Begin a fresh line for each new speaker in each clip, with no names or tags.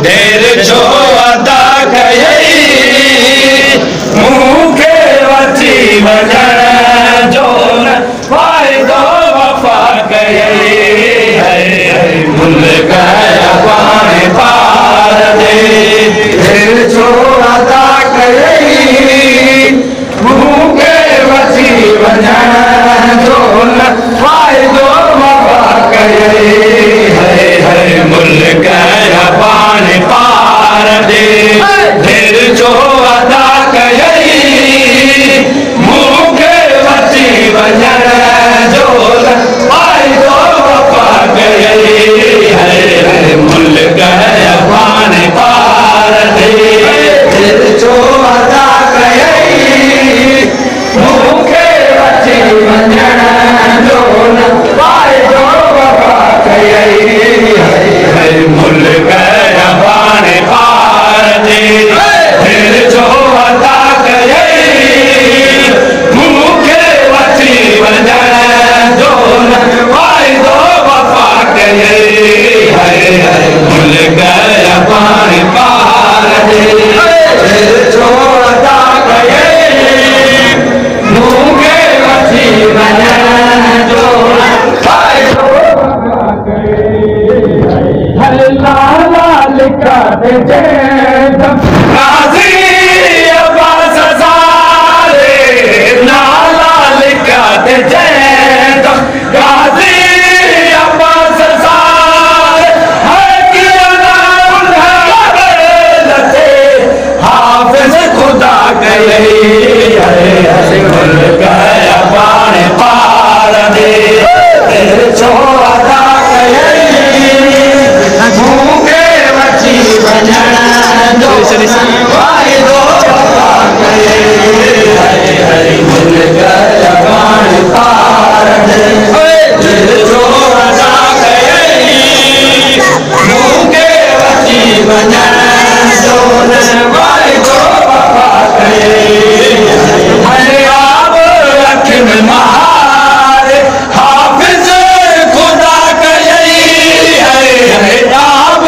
देर जो अदा कयई मूंखे वठी वञण जो न फ़ाइदो वफ़ा कयई मुल्क पाण पार दे देर जो अदा कयई मूंखे वठी वञण जो न फ़ाइदो वफ़ा कयई मुल्क पाण पार दे देर जो अदा कयई मूंखे वठी वञण जो न फ़ाइदो वफ़ा कयई मुल्क पाण पार दे देर जो अदा कयई मूंखे वठी वञण जो न फ़ाइदो वफ़ा कयई मुल्क पाण पार दे देर जो अदा कयई मूंखे वठी वञण जो न फ़ाइदो वफ़ा कयई मुल्क पाण पार दे देर जो अदा कयई मूंखे वठी वञण जो न फ़ाइदो वफ़ा कयई लाला लिखा दे गाज़ी अब्बास सारे लाला लिखा दे गाज़ी अब्बास सारे हाफ़िज़ खुदा कयई मुल्क पाण पार दे देर जो अदा कयई मूंखे वठी वञण जो फ़ाइदो वफ़ा कयई मुल्क पाण पार दे देर जो अदा कयई मूंखे वठी वञण जो न फ़ाइदो वफ़ा कयई आब अखियुनि महार हाफ़िज़ खुदा कयई आब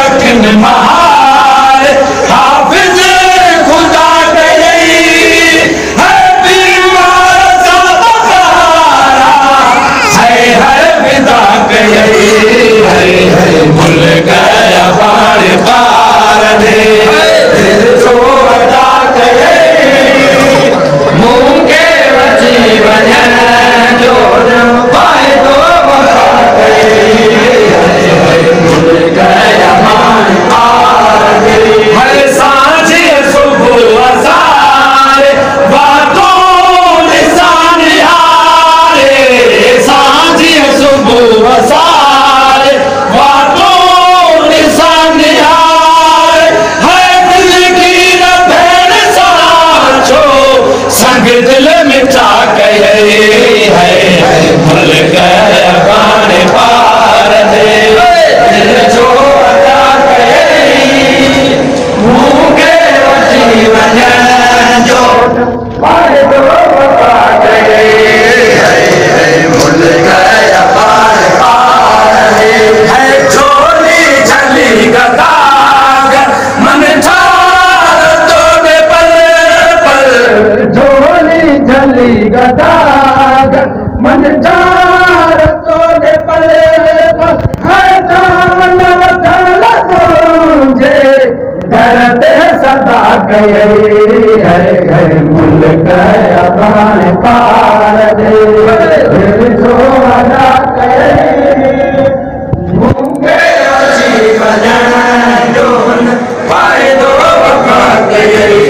अखियुनि महार हाफ़िज़ खुदा कयई बीमार सां बहारा हर विदा कयई मुल्क पाण पार दे देर जो अदा कयई मूंखे वठी वञण जो न फ़ाइदो वफ़ा कयई मुल्क पाण पार दे हर सांझे सुबुह अज़ारे बातों निशान यारे सांझे सुबुह अज़ारे बातों निशान यारे हर दिल की न भेड़ साचो संग दिल मिठा कयई मुल्क पाण पार दे दिल जो अदा कयई मूंखे वठी वञण जो फ़ाइदो वफ़ा कयई मुल्क पाण पार दे झोली झली गदाग मन ठार तोड़े पल पल झोली झली गदाग मन ठार तोड़े पल पल हर जान वठल तुंहिंजे दर ते सदा कयई मुल्क पाण पार दे दिल जो अदा कयई मूंखे वठी वञण जो न फ़ाइदो वफ़ा कयई